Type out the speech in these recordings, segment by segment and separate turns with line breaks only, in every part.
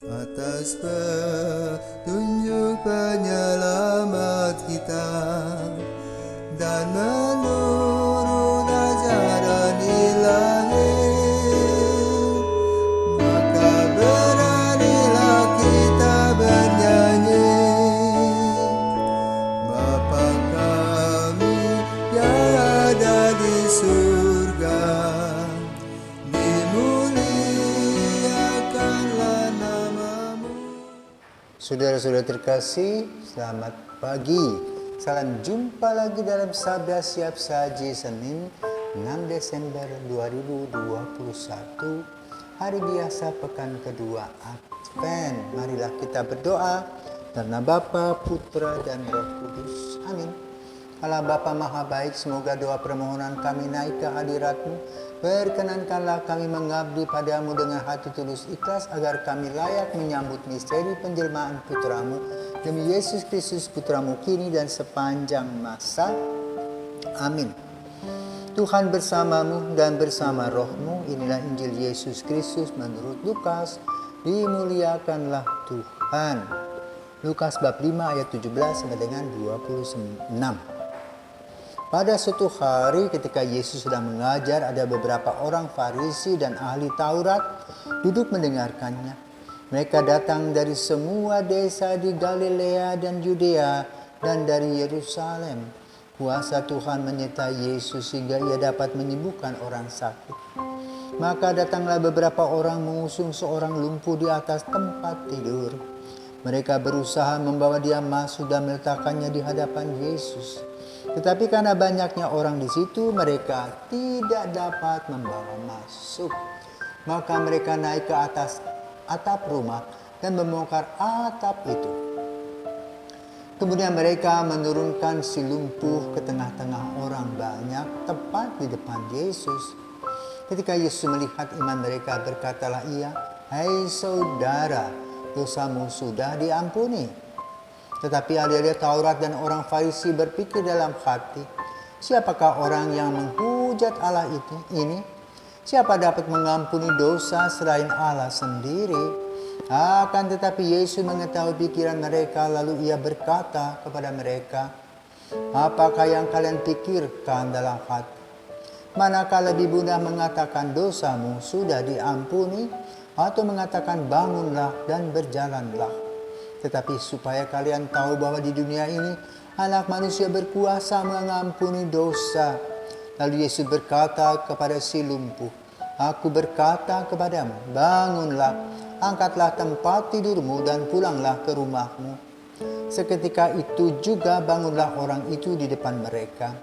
Atas petunjuk penyelamat kita dan menurut ajaran ilahi, maka beranilah kita bernyanyi. Bapa kami yang ada di surga, dimuliakanlah namamu.
Saudara-saudara terkasih, selamat pagi. Salam jumpa lagi dalam Sabda Siap Saji Senin 6 Desember 2021, hari biasa pekan kedua Advent. Marilah kita berdoa karena Bapa, Putra, dan Roh Kudus. Amin. Allah Bapa Maha Baik, semoga doa permohonan kami naik ke hadirat-Mu. Perkenankanlah kami mengabdi padamu dengan hati tulus ikhlas, agar kami layak menyambut misteri penjelmaan Putra-Mu. Demi Yesus Kristus Putra-Mu, kini dan sepanjang masa. Amin. Tuhan bersamamu dan bersama rohmu. Inilah Injil Yesus Kristus menurut Lukas. Dimuliakanlah Tuhan. Lukas bab 5 ayat 17 sampai dengan 26. Pada suatu hari ketika Yesus sedang mengajar, ada beberapa orang Farisi dan ahli Taurat duduk mendengarkannya. Mereka datang dari semua desa di Galilea dan Yudea dan dari Yerusalem. Kuasa Tuhan menyertai Yesus sehingga ia dapat menyembuhkan orang sakit. Maka datanglah beberapa orang mengusung seorang lumpuh di atas tempat tidur. Mereka berusaha membawa dia masuk dan meletakkannya di hadapan Yesus. Tetapi karena banyaknya orang di situ, mereka tidak dapat membawa masuk. Maka mereka naik ke atas atap rumah dan membongkar atap itu. Kemudian mereka menurunkan si lumpuh ke tengah-tengah orang banyak, tepat di depan Yesus. Ketika Yesus melihat iman mereka, berkatalah ia, "Hai saudara, dosamu sudah diampuni." Tetapi ahli Taurat dan orang Farisi berpikir dalam hati, siapakah orang yang menghujat Allah ini? Siapa dapat mengampuni dosa selain Allah sendiri? Akan tetapi Yesus mengetahui pikiran mereka, lalu ia berkata kepada mereka, "Apakah yang kalian pikirkan dalam hati? Manakah lebih mudah mengatakan dosamu sudah diampuni, atau mengatakan bangunlah dan berjalanlah? Tetapi supaya kalian tahu bahwa di dunia ini Anak Manusia berkuasa mengampuni dosa." Lalu Yesus berkata kepada si lumpuh, "Aku berkata kepadamu, bangunlah, angkatlah tempat tidurmu dan pulanglah ke rumahmu." Seketika itu juga bangunlah orang itu di depan mereka,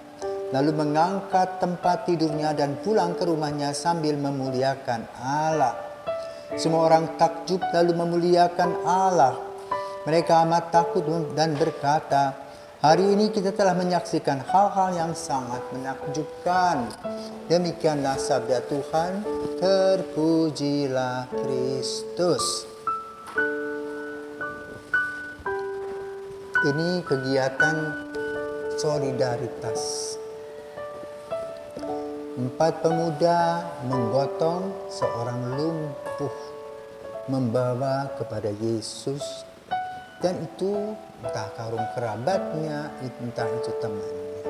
lalu mengangkat tempat tidurnya dan pulang ke rumahnya sambil memuliakan Allah. Semua orang takjub lalu memuliakan Allah. Mereka amat takut dan berkata, "Hari ini kita telah menyaksikan hal-hal yang sangat menakjubkan." Demikianlah sabda Tuhan. Terpujilah Kristus. Ini kegiatan solidaritas. 4 pemuda menggotong seorang lumpuh, membawa kepada Yesus. Dan itu entah karung kerabatnya, entah itu temannya.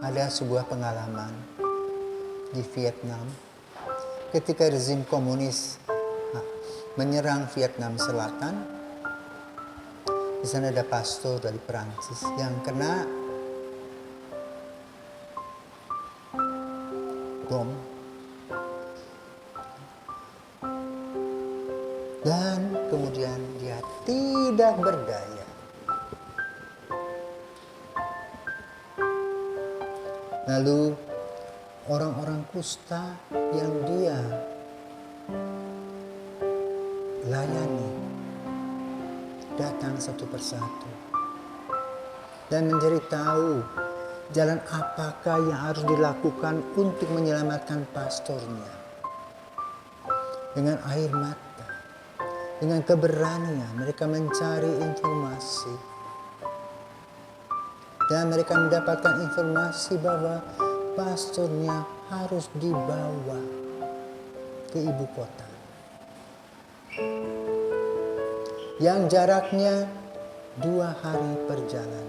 Ada sebuah pengalaman di Vietnam ketika rezim komunis menyerang Vietnam Selatan. Di sana ada pastor dari Perancis yang kena bom. Dan kemudian dia tidak berdaya. Lalu orang-orang kusta yang dia layani datang satu persatu dan mencari tahu jalan apakah yang harus dilakukan untuk menyelamatkan pastornya. Dengan air mata, dengan keberanian mereka mencari informasi. Dan mereka mendapatkan informasi bahwa pastornya harus dibawa ke ibu kota yang jaraknya 2 hari perjalanan.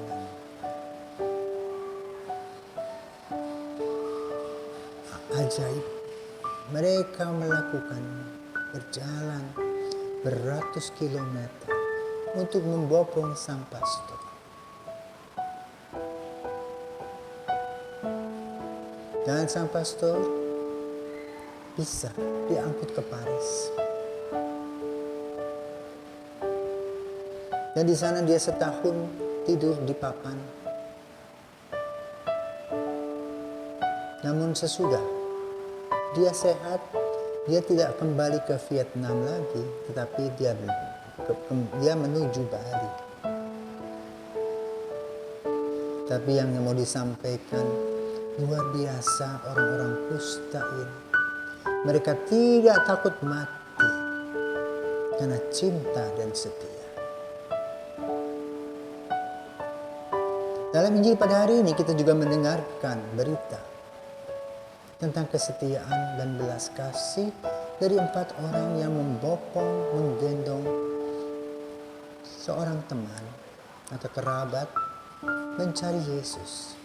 Ajaib, mereka melakukan berjalan beratus kilometer untuk membopong sang pastor. Dan sang pastor bisa diangkut ke Paris. Dan di sana dia setahun tidur di papan. Namun sesudah dia sehat, dia tidak kembali ke Vietnam lagi, tetapi dia menuju Bali. Tapi yang mau disampaikan luar biasa orang-orang kusta ini. Mereka tidak takut mati karena cinta dan setia. Dalam Injil pada hari ini kita juga mendengarkan berita tentang kesetiaan dan belas kasih dari 4 orang yang membopong, menggendong seorang teman atau kerabat mencari Yesus.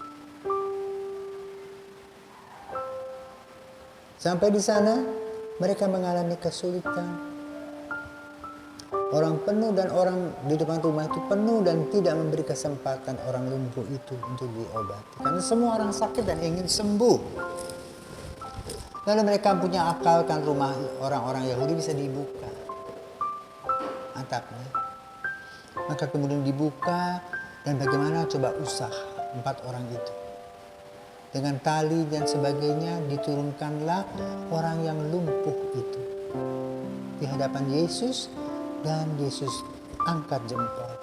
Sampai di sana mereka mengalami kesulitan. Orang penuh dan orang di depan rumah itu penuh dan tidak memberi kesempatan orang lumpuh itu untuk diobati. Karena semua orang sakit dan ingin sembuh. Lalu mereka punya akal kan rumah orang-orang Yahudi bisa dibuka atapnya. Maka kemudian dibuka dan bagaimana coba usaha 4 orang itu. Dengan tali dan sebagainya diturunkanlah orang yang lumpuh itu di hadapan Yesus dan Yesus angkat jempol.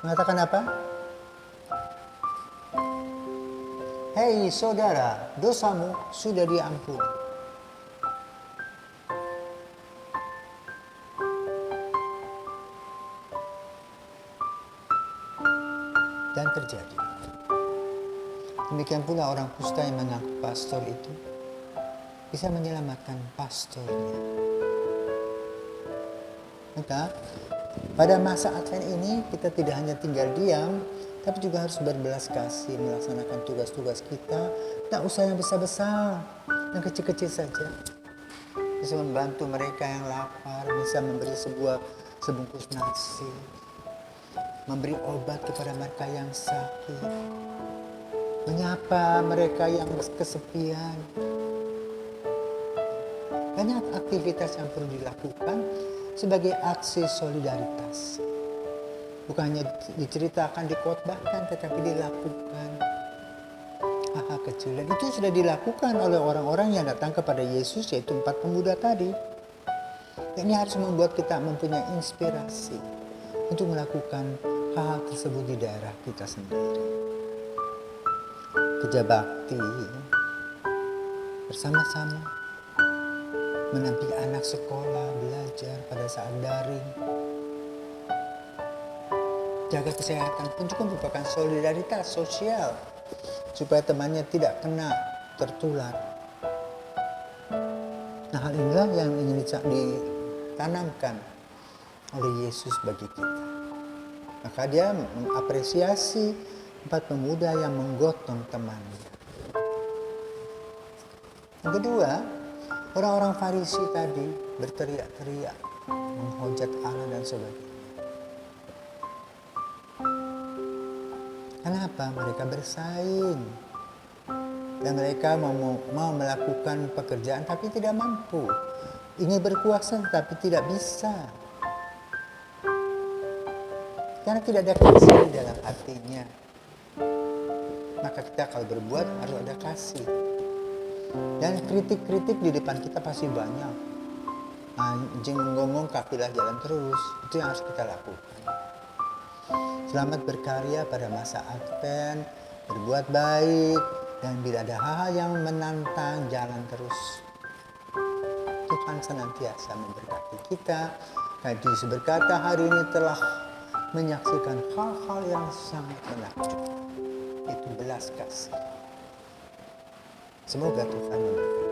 Mengatakan apa? Hei saudara, dosamu sudah diampuni. Dan terjadi. Demikian pula orang kusta yang mengaku pastor itu bisa menyelamatkan pastornya. Maka pada masa Advent ini kita tidak hanya tinggal diam, tapi juga harus berbelas kasih melaksanakan tugas-tugas kita. Tak usah yang besar-besar, yang kecil-kecil saja. Bisa membantu mereka yang lapar, bisa memberi sebungkus nasi, memberi obat kepada mereka yang sakit, menyapa mereka yang kesepian. Banyak aktivitas yang perlu dilakukan sebagai aksi solidaritas. Bukan hanya diceritakan, dikotbahkan, tetapi dilakukan hal-hal kecil. Dan itu sudah dilakukan oleh orang-orang yang datang kepada Yesus, yaitu 4 pemuda tadi. Dan ini harus membuat kita mempunyai inspirasi untuk melakukan hal-hal tersebut di daerah kita sendiri. Kerja bakti bersama-sama, mendampingi anak sekolah, belajar pada saat daring, jaga kesehatan pun juga merupakan solidaritas sosial supaya temannya tidak kena tertular. Nah, hal inilah yang ingin ditanamkan oleh Yesus bagi kita. Maka dia mengapresiasi 4 pemuda yang menggotong temannya. Yang kedua, orang-orang Farisi tadi berteriak-teriak, menghujat Allah dan sebagainya. Kenapa? Mereka bersaing. Dan mereka mau melakukan pekerjaan tapi tidak mampu. Ingin berkuasa tapi tidak bisa. Karena tidak ada kasih di dalam hatinya. Maka kita kalau berbuat harus ada kasih. Dan kritik-kritik di depan kita pasti banyak. Anjing menggonggong, kafilah jalan terus. Itu yang harus kita lakukan. Selamat berkarya pada masa Advent, berbuat baik, dan bila ada hal-hal yang menantang, jalan terus. Tuhan senantiasa memberkati kita. Kadis berkata hari ini telah menyaksikan hal-hal yang sangat menakjubkan. Itu belas kasih. Semoga Tuhan memberkati.